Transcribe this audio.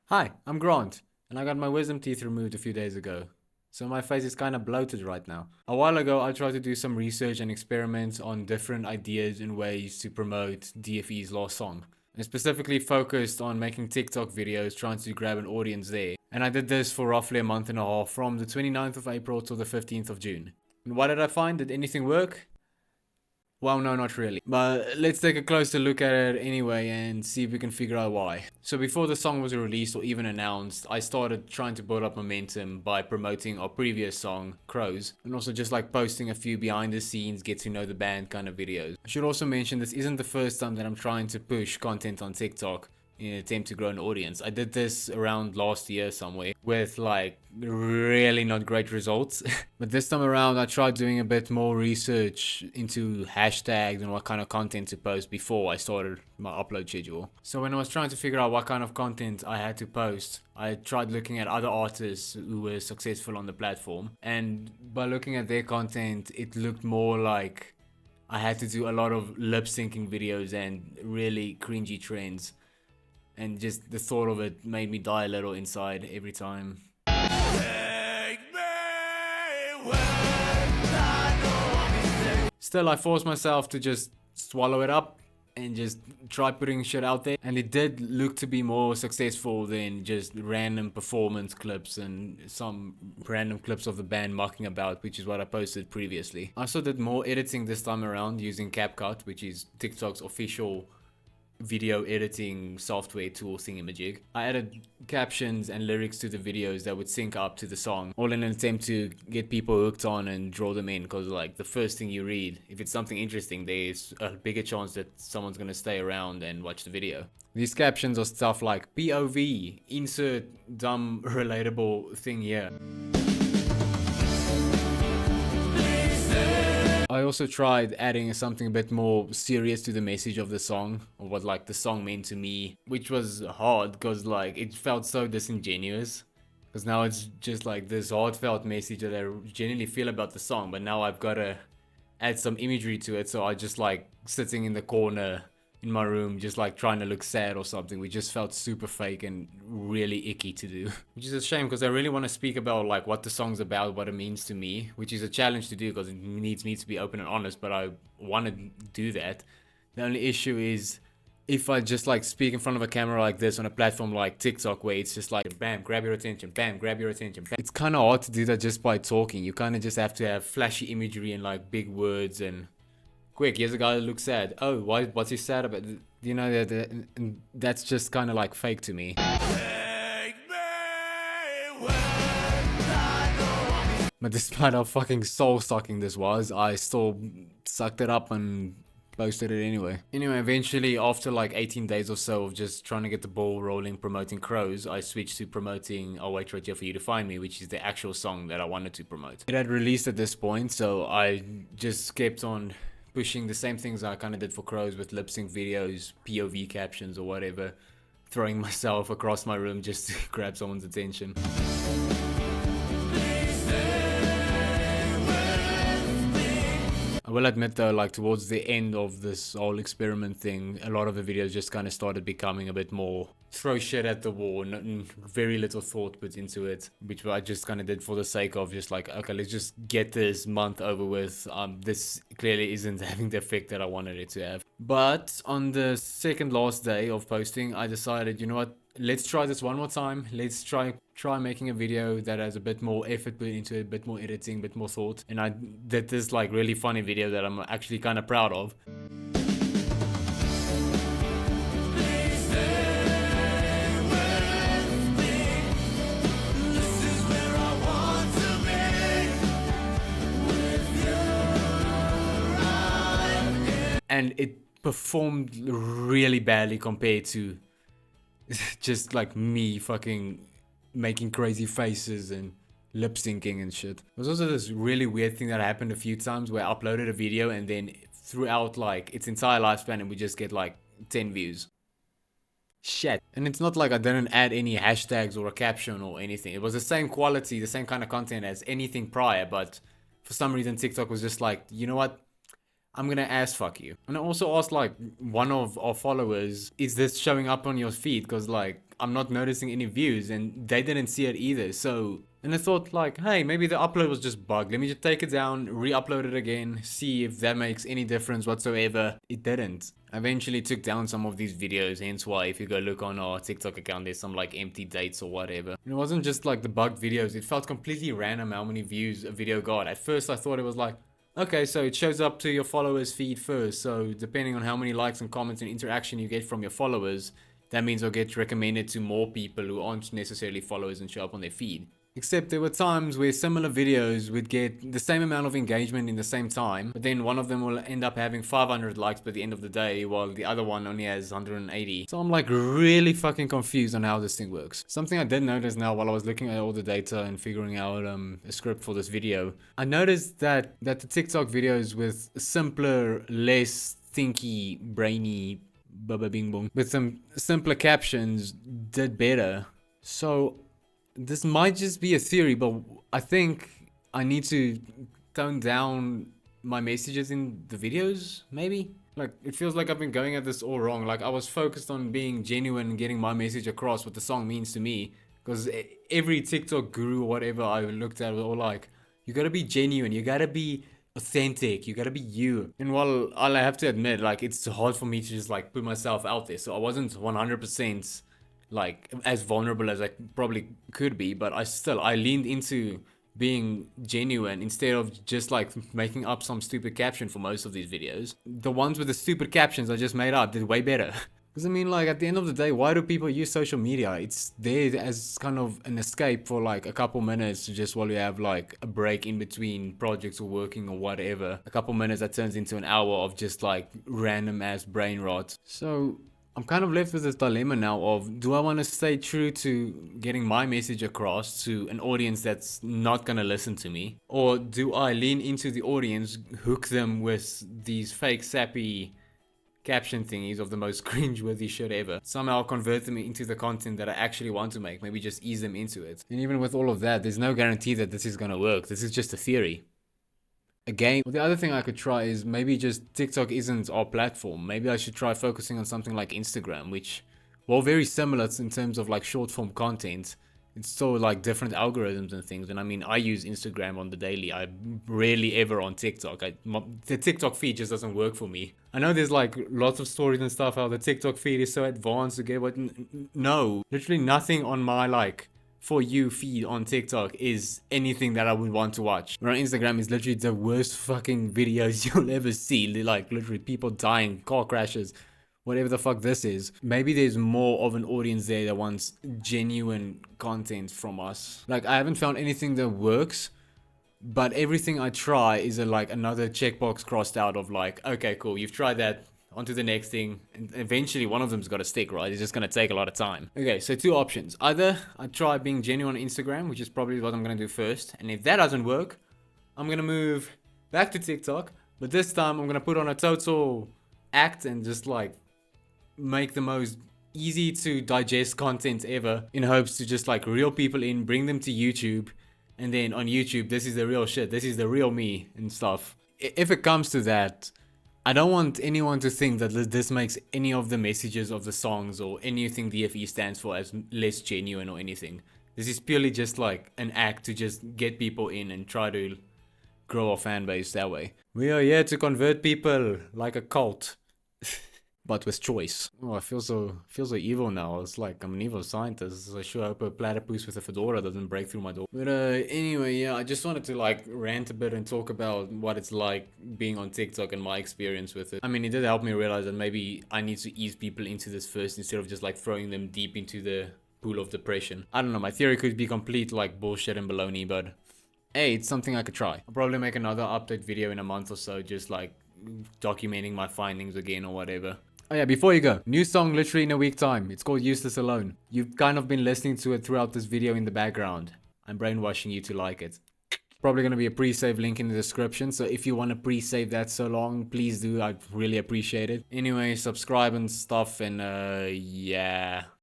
Hi, I'm Grant, and I got my wisdom teeth removed a few days ago. So my face is kind of bloated right now. A while ago, I tried to do some research and experiments on different ideas and ways to promote DFE's last song. And specifically focused on making TikTok videos trying to grab an audience there. And I did this for roughly a month and a half from the 29th of April till the 15th of June. And what did I find? Did anything work? Well, no, not really. But let's take a closer look at it anyway and see if we can figure out why. So before the song was released or even announced, I started trying to build up momentum by promoting our previous song, Crows, and also just like posting a few behind the scenes, get to know the band kind of videos. I should also mention this isn't the first time that I'm trying to push content on TikTok in an attempt to grow an audience. I did this around last year somewhere with like really not great results. But this time around I tried doing a bit more research into hashtags and what kind of content to post before I started my upload schedule. So when I was trying to figure out what kind of content I had to post, I tried looking at other artists who were successful on the platform, and by looking at their content it looked more like I had to do a lot of lip syncing videos and really cringy trends, and just the thought of it made me die a little inside every time. Still, I forced myself to just swallow it up and just try putting shit out there, and it did look to be more successful than just random performance clips and some random clips of the band mucking about, which is what I posted previously. I also did more editing this time around using CapCut, which is TikTok's official video editing software tool thingamajig. I added captions and lyrics to the videos that would sync up to the song, all in an attempt to get people hooked on and draw them in, because like the first thing you read, if it's something interesting, there's a bigger chance that someone's gonna stay around and watch the video. These captions are stuff like POV, insert dumb relatable thing here. I also tried adding something a bit more serious to the message of the song, or what like the song meant to me, which was hard because like it felt so disingenuous. Because now it's just like this heartfelt message that I genuinely feel about the song, but now I've got to add some imagery to it, so I just like sitting in the corner in my room just like trying to look sad or something, which just felt super fake and really icky to do. Which is a shame because I really want to speak about like what the song's about, what it means to me, which is a challenge to do because it needs me to be open and honest, but I want to do that. The only issue is if I just like speak in front of a camera like this on a platform like TikTok, where it's just like bam, grab your attention, bam, grab your attention, bam. It's kind of hard to do that just by talking. You kind of just have to have flashy imagery and like big words and quick, here's a guy that looks sad. Oh, why? What's he sad about? You know, that's just kind of like fake to me. But despite how fucking soul-sucking this was, I still sucked it up and posted it anyway. Anyway, eventually, after like 18 days or so of just trying to get the ball rolling promoting Crows, I switched to promoting I'll Wait Right Here For You To Find Me, which is the actual song that I wanted to promote. It had released at this point, so I just kept on pushing the same things I kind of did for Crows with lip sync videos, POV captions or whatever, throwing myself across my room just to grab someone's attention. I will admit though, like towards the end of this whole experiment thing, a lot of the videos just kind of started becoming a bit more throw shit at the wall, very little thought put into it, which I just kind of did for the sake of just like, okay, let's just get this month over with. This clearly isn't having the effect that I wanted it to have. But on the second last day of posting, I decided, you know what, let's try this one more time. Let's try making a video that has a bit more effort put into it, a bit more editing, a bit more thought. And I did this like really funny video that I'm actually kind of proud of. And it performed really badly compared to just like me fucking making crazy faces and lip syncing and shit. There was also this really weird thing that happened a few times where I uploaded a video and then throughout like its entire lifespan and we just get like 10 views. Shit. And it's not like I didn't add any hashtags or a caption or anything. It was the same quality, the same kind of content as anything prior, but for some reason TikTok was just like, you know what? I'm gonna ass fuck you. And I also asked like one of our followers, is this showing up on your feed? Because like I'm not noticing any views and they didn't see it either. So, and I thought like, hey, maybe the upload was just bugged. Let me just take it down, re-upload it again, see if that makes any difference whatsoever. It didn't. I eventually took down some of these videos, hence why if you go look on our TikTok account, there's some like empty dates or whatever. And it wasn't just like the bugged videos, it felt completely random how many views a video got. At first I thought it was like, okay, so it shows up to your followers feed first, so depending on how many likes and comments and interaction you get from your followers, that means it'll get recommended to more people who aren't necessarily followers and show up on their feed. Except there were times where similar videos would get the same amount of engagement in the same time, but then one of them will end up having 500 likes by the end of the day, while the other one only has 180. So I'm like really fucking confused on how this thing works. Something I did notice now while I was looking at all the data and figuring out a script for this video, I noticed that the TikTok videos with simpler, less thinky, brainy, baba bing bong, with some simpler captions did better. So this might just be a theory, but I think I need to tone down my messages in the videos, maybe? Like, it feels like I've been going at this all wrong. Like, I was focused on being genuine and getting my message across, what the song means to me. Because every TikTok guru or whatever I looked at was all like, you gotta be genuine, you gotta be authentic, you gotta be you. And while I have to admit, like, it's hard for me to just, like, put myself out there. So I wasn't 100% like as vulnerable as I probably could be, but I leaned into being genuine instead of just like making up some stupid caption for most of these videos. The ones with the stupid captions I just made up did way better. Because I mean, like, at the end of the day, why do people use social media? It's there as kind of an escape for like a couple minutes, just while you have like a break in between projects or working or whatever. A couple minutes that turns into an hour of just like random ass brain rot. So I'm kind of left with this dilemma now of, do I want to stay true to getting my message across to an audience that's not going to listen to me? Or do I lean into the audience, hook them with these fake sappy caption thingies of the most cringeworthy shit ever, somehow convert them into the content that I actually want to make, maybe just ease them into it? And even with all of that, there's no guarantee that this is going to work. This is just a theory. Again, the other thing I could try is maybe just TikTok isn't our platform. Maybe I should try focusing on something like Instagram, which, well, very similar in terms of like short form content. It's still like different algorithms and things. And I mean, I use Instagram on the daily. I'm rarely ever on TikTok. The TikTok feed just doesn't work for me. I know there's like lots of stories and stuff how the TikTok feed is so advanced to get, but no, literally nothing on my like For You feed on TikTok is anything that I would want to watch. But on Instagram is literally the worst fucking videos you'll ever see. Like literally people dying, car crashes, whatever the fuck this is. Maybe there's more of an audience there that wants genuine content from us. Like, I haven't found anything that works, but everything I try is like another checkbox crossed out of like, okay, cool, you've tried that. On to the next thing, and eventually one of them's got to stick, right? It's just going to take a lot of time. Okay, so two options. Either I try being genuine on Instagram, which is probably what I'm going to do first, and if that doesn't work, I'm going to move back to TikTok, but this time I'm going to put on a total act and just like make the most easy to digest content ever, in hopes to just like reel people in, bring them to YouTube, and then on YouTube, this is the real shit, this is the real me and stuff. If it comes to that, I don't want anyone to think that this makes any of the messages of the songs or anything DFE stands for as less genuine or anything. This is purely just like an act to just get people in and try to grow our fan base that way. We are here to convert people like a cult. But with choice. Oh, I feel so evil now. It's like I'm an evil scientist. So I sure hope a platypus with a fedora doesn't break through my door. But anyway, yeah, I just wanted to like rant a bit and talk about what it's like being on TikTok and my experience with it. I mean, it did help me realize that maybe I need to ease people into this first instead of just like throwing them deep into the pool of depression. I don't know, my theory could be complete like bullshit and baloney, but hey, it's something I could try. I'll probably make another update video in a month or so, just like documenting my findings again or whatever. Oh yeah, before you go, new song literally in a week time. It's called Useless Alone. You've kind of been listening to it throughout this video in the background. I'm brainwashing you to like it. Probably going to be a pre-save link in the description, so if you want to pre-save that so long, please do. I'd really appreciate it. Anyway, subscribe and stuff, and yeah.